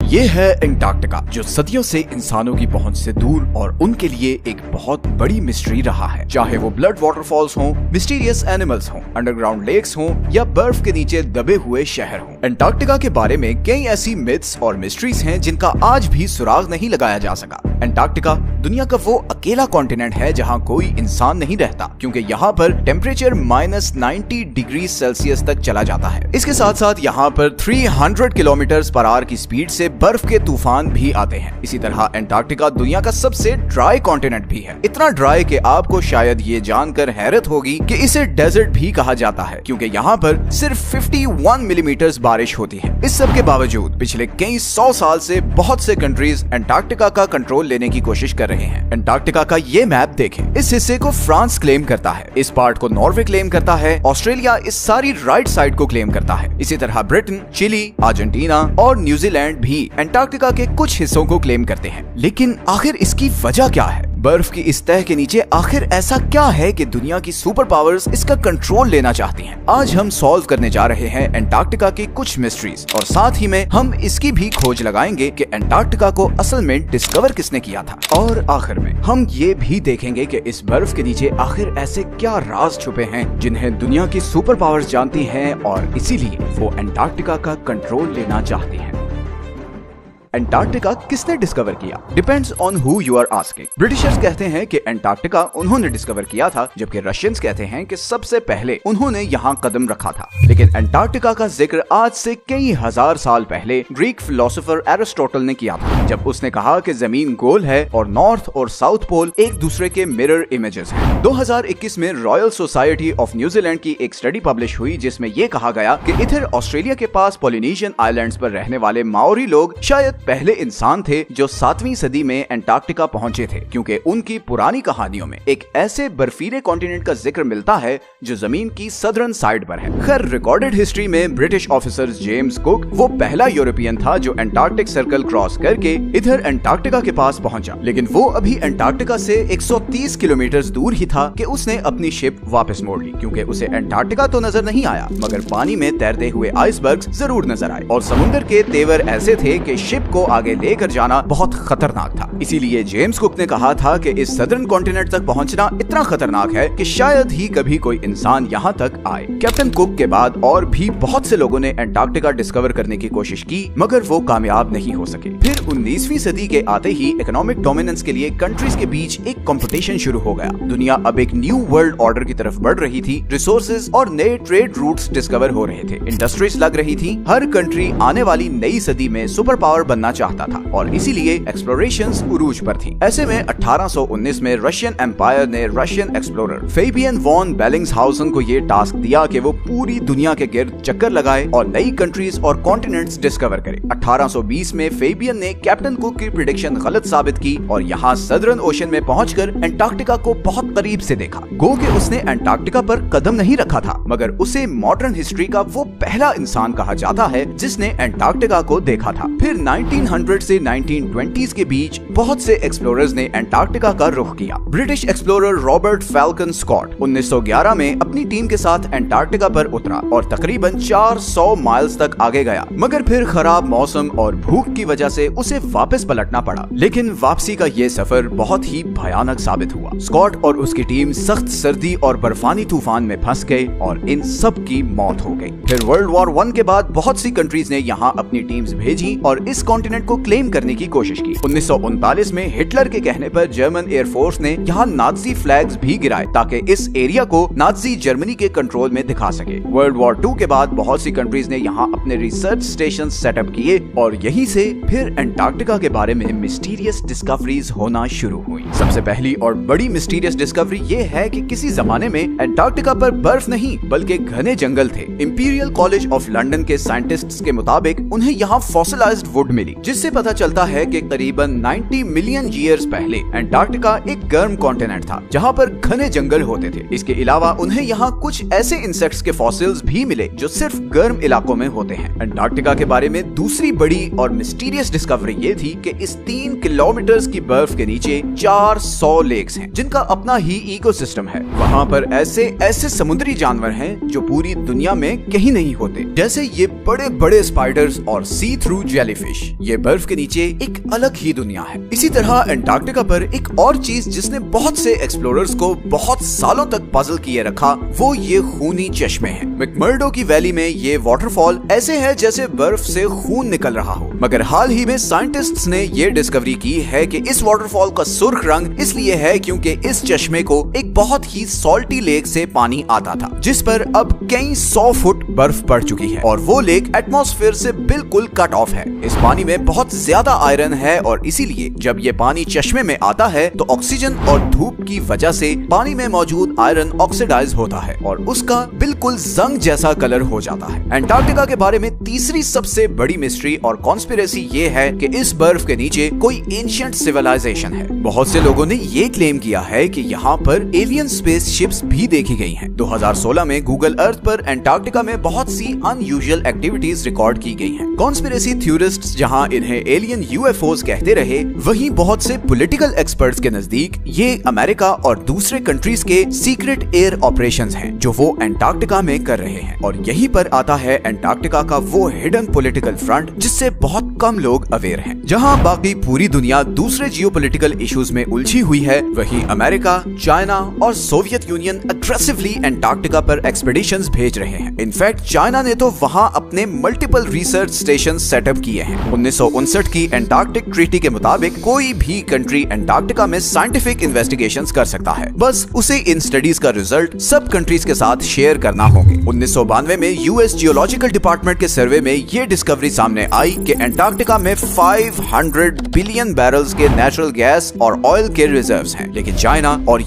ये है एंटार्क्टिका, जो सदियों से इंसानों की पहुंच से दूर और उनके लिए एक बहुत बड़ी मिस्ट्री रहा है। चाहे वो ब्लड वाटरफॉल्स हों, मिस्टीरियस एनिमल्स हों, अंडरग्राउंड लेक्स हों या बर्फ के नीचे दबे हुए शहर हों, एंटार्क्टिका के बारे में कई ऐसी मिथ्स और मिस्ट्रीज हैं जिनका आज भी सुराग नहीं लगाया जा सका। एंटार्क्टिका दुनिया का वो अकेला कॉन्टिनेंट है जहाँ कोई इंसान नहीं रहता, क्योंकि यहाँ पर टेम्परेचर -90 डिग्री सेल्सियस तक चला जाता है। इसके साथ साथ यहाँ पर 300 किलोमीटर/आवर की स्पीड से बर्फ के तूफान भी आते हैं। इसी तरह एंटार्क्टिका दुनिया का सबसे ड्राई कॉन्टिनेंट भी है। इतना ड्राई कि आपको शायद ये जानकर हैरत होगी कि इसे डेजर्ट भी कहा जाता है, क्योंकि यहाँ पर सिर्फ 51 मिलीमीटर बारिश होती है। इस सब के बावजूद पिछले कई 100 साल से बहुत से कंट्रीज एंटार्क्टिका का कंट्रोल लेने की कोशिश कर रहे हैं। एंटार्क्टिका का ये मैप देखें। इस हिस्से को फ्रांस क्लेम करता है, इस पार्ट को नॉर्वे क्लेम करता है, ऑस्ट्रेलिया इस सारी राइट साइड को क्लेम करता है। इसी तरह ब्रिटेन, चिली, अर्जेंटीना और न्यूजीलैंड भी एंटार्क्टिका के कुछ हिस्सों को क्लेम करते हैं। लेकिन आखिर इसकी वजह क्या है? बर्फ की इस तह के नीचे आखिर ऐसा क्या है कि दुनिया की सुपर पावर्स इसका कंट्रोल लेना चाहती हैं? आज हम सॉल्व करने जा रहे हैं एंटार्क्टिका की कुछ मिस्ट्रीज, और साथ ही में हम इसकी भी खोज लगाएंगे कि एंटार्क्टिका को असल में डिस्कवर किसने किया था। और आखिर में हम ये भी देखेंगे कि इस बर्फ के नीचे आखिर ऐसे क्या राज छुपे हैं जिन्हें दुनिया की सुपर पावर्स जानती हैं और इसीलिए वो एंटार्क्टिका का कंट्रोल लेना चाहती हैं। एंटार्क्टिका किसने डिस्कवर किया? Depends on who you are asking. Britishers कहते हैं कि एंटार्क्टिका उन्होंने डिस्कवर किया था, जबकि रशियंस कहते हैं कि सबसे पहले उन्होंने यहाँ कदम रखा था। लेकिन एंटार्क्टिका का जिक्र आज से कई हजार साल पहले ग्रीक फिलोसोफर एरिस्टोटल ने किया था, जब उसने कहा कि जमीन गोल है और नॉर्थ और साउथ पोल एक दूसरे के मिरर इमेजेस हैं। 2021 में रॉयल सोसाइटी ऑफ न्यूजीलैंड की एक स्टडी पब्लिश हुई, जिसमें ये कहा गया कि इधर ऑस्ट्रेलिया के पास पॉलिनेशियन आइलैंड्स पर रहने वाले माओरी लोग शायद पहले इंसान थे जो 7वीं सदी में एंटार्क्टिका पहुंचे थे, क्योंकि उनकी पुरानी कहानियों में एक ऐसे बर्फीले कॉन्टिनेंट का जिक्र मिलता है जो जमीन की सदर्न साइड पर है। खैर, रिकॉर्डेड हिस्ट्री में ब्रिटिश ऑफिसर जेम्स कुक वो पहला यूरोपियन था जो एंटार्क्टिक सर्कल क्रॉस करके इधर एंटार्क्टिका के पास पहुंचा। लेकिन वो अभी एंटार्क्टिका से 130 किलोमीटर दूर ही था कि उसने अपनी शिप वापस मोड़ ली, क्योंकि उसे एंटार्क्टिका तो नजर नहीं आया, मगर पानी में तैरते हुए आइसबर्ग्स जरूर नजर आए, और समुद्र के तेवर ऐसे थे कि शिप को आगे लेकर जाना बहुत खतरनाक था। इसीलिए जेम्स कुक ने कहा था कि इस सदर्न कॉन्टिनेंट तक पहुंचना इतना खतरनाक है कि शायद ही कभी कोई इंसान यहाँ तक आए। कैप्टन कुक के बाद और भी बहुत से लोगों ने एंटार्क्टिका डिस्कवर करने की कोशिश की, मगर वो कामयाब नहीं हो सके। फिर 19वीं सदी के आते ही इकोनॉमिक डोमिनेंस के लिए कंट्रीज के बीच एक कंपटीशन शुरू हो गया। दुनिया अब एक न्यू वर्ल्ड ऑर्डर की तरफ बढ़ रही थी। रिसोर्सेज और नए ट्रेड रूट्स डिस्कवर हो रहे थे, इंडस्ट्रीज लग रही थी। हर कंट्री आने वाली नई सदी में सुपर पावर बनना चाहता था, और इसीलिए एक्सप्लोरेशंस उरूज पर थी। ऐसे में 1819 में रशियन एम्पायर ने रशियन एक्सप्लोरर फेबियन वॉन बेलिंग्सहाउसन को ये टास्क दिया कि वो पूरी दुनिया के गिर्द चक्कर लगाए और नई कंट्रीज और कॉन्टिनेंट्स डिस्कवर करे। 1820 में फेबियन ने कैप्टन कुक की प्रेडिक्शन गलत साबित की और यहाँ सदर्न ओशन में पहुंचकर एंटार्क्टिका को बहुत करीब से देखा। गो के उसने एंटार्क्टिका पर कदम नहीं रखा था, मगर उसे मॉडर्न हिस्ट्री का वो पहला इंसान कहा जाता है जिसने एंटार्क्टिका को देखा था। फिर 1900 से 1920s के बीच बहुत से एक्सप्लोरर्स ने एंटार्क्टिका का रुख किया। British explorer Robert Falcon Scott 1911 में अपनी टीम के साथ एंटार्क्टिका पर उतरा और तकरीबन 400 माइल्स तक आगे गया, मगर फिर खराब मौसम और भूख की वजह से उसे वापस पलटना पड़ा। लेकिन वापसी का ये सफर बहुत ही भयानक साबित हुआ। स्कॉट और उसकी टीम सख्त सर्दी और बर्फानी तूफान में फंस गए और इन सब की मौत हो गई। फिर वर्ल्ड वॉर 1 के बाद बहुत सी कंट्रीज ने यहाँ अपनी टीम्स भेजी और इस कॉन्टिनेंट को क्लेम करने की कोशिश की। 1939 में हिटलर के कहने पर जर्मन एयरफोर्स ने यहाँ नाजी फ्लैग्स भी गिराए ताकि इस एरिया को नाजी जर्मनी के कंट्रोल में दिखा सके। वर्ल्ड वॉर 2 के बाद बहुत सी कंट्रीज ने यहाँ अपने रिसर्च स्टेशन सेटअप किए और यहीं से फिर एंटार्क्टिका के बारे में मिस्टीरियस डिस्कवरीज होना शुरू हुई। सबसे पहली और बड़ी मिस्टीरियस डिस्कवरी ये है कि किसी जमाने में एंटार्क्टिका पर बर्फ नहीं बल्कि घने जंगल थे। इंपीरियल कॉलेज ऑफ लंदन के साइंटिस्ट्स के मुताबिक उन्हें यहाँ फॉसिलाइज्ड वुड मिली, जिससे पता चलता है कि करीबन 90 मिलियन ईयर्स पहले एंटार्क्टिका एक गर्म कॉन्टिनेंट था जहाँ पर घने जंगल होते थे। इसके अलावा उन्हें यहाँ कुछ ऐसे इंसेक्ट्स के फॉसिल्स भी मिले जो सिर्फ गर्म इलाकों में होते हैं। एंटार्क्टिका के बारे में दूसरी बड़ी और मिस्टीरियस डिस्कवरी ये थी कि इस 3 किलोमीटर की बर्फ के नीचे 400 लेक्स हैं जिनका अपना ही इकोसिस्टम है। वहाँ पर ऐसे समुद्री जानवर हैं जो पूरी दुनिया में कहीं नहीं होते, जैसे ये बड़े बड़े स्पाइडर्स और सी थ्रू जेलीफिश। ये बर्फ के नीचे एक अलग ही दुनिया है। इसी तरह अंटार्कटिका पर एक और चीज जिसने बहुत से एक्सप्लोरर्स को बहुत सालों तक पजल किए रखा, वो ये खूनी चश्मे हैं। मैकमर्डो की वैली में ये वाटरफॉल ऐसे है जैसे बर्फ से खून निकल रहा हो। मगर हाल ही में साइंटिस्ट्स ने ये डिस्कवरी की है कि इस वाटरफॉल का सुर्ख रंग इसलिए है क्योंकि इस चश्मे को एक बहुत ही सॉल्टी लेक से पानी आता था, जिस पर अब कई 100 फुट बर्फ पड़ चुकी है और वो लेक एटमॉस्फेयर से बिल्कुल कट ऑफ है। इस पानी में बहुत ज्यादा आयरन है और इसीलिए जब ये पानी चश्मे में आता है तो ऑक्सीजन और धूप की वजह से पानी में मौजूद आयरन ऑक्सीडाइज होता है और उसका बिल्कुल जंग जैसा कलर हो जाता है। अंटार्कटिका के बारे में तीसरी सबसे बड़ी मिस्ट्री और कॉन्स्पिरेसी ये है कि इस बर्फ के नीचे कोई एंशिएंट सिविलाइजेशन है। बहुत से लोगों ने ये क्लेम किया है कि यहाँ पर एलियन स्पेस शिप्स भी देखी गई हैं। 2016 में गूगल अर्थ पर अंटार्कटिका में बहुत सी अनयूजुअल एक्टिविटीज रिकॉर्ड की गई हैं। कॉन्स्पिरेसी थ्योरिस्ट्स जहाँ इन्हें एलियन यूएफओज कहते रहे, वहीं बहुत से पॉलिटिकल एक्सपर्ट्स के नजदीक ये अमेरिका और दूसरे कंट्रीज के सीक्रेट एयर ऑपरेशंस हैं जो वो अंटार्कटिका में कर रहे हैं। और यहीं पर आता है अंटार्कटिका का वो हिडन पॉलिटिकल फ्रंट जिससे बहुत कम लोग अवेयर हैं। जहां बाकी पूरी दुनिया दूसरे जियोपॉलिटिकल इश्यूज में उलझी हुई है, वहीं अमेरिका, चाइना और सोवियत यूनियन अग्रेसिवली अंटार्कटिका पर एक्सपेडिशंस भेज रहे हैं। इनफैक्ट चाइना ने तो वहां अपने मल्टीपल रिसर्च स्टेशन सेटअप किए हैं। 1959 की अंटार्कटिक ट्रीटी के मुताबिक कोई भी कंट्री अंटार्कटिका में साइंटिफिक इन्वेस्टिगेशंस कर सकता है, बस उसे इन स्टडीज का रिजल्ट सब कंट्रीज के साथ शेयर करना होंगे। 1992 में यूएस जियोलॉजिकल डिपार्टमेंट के सर्वे में ये डिस्कवरी सामने आई कि अंटार्कटिका में 500 बिलियन बैरल्स के नेचुरल गैस और ऑयल के रिजर्व्स हैं, लेकिन चाइना और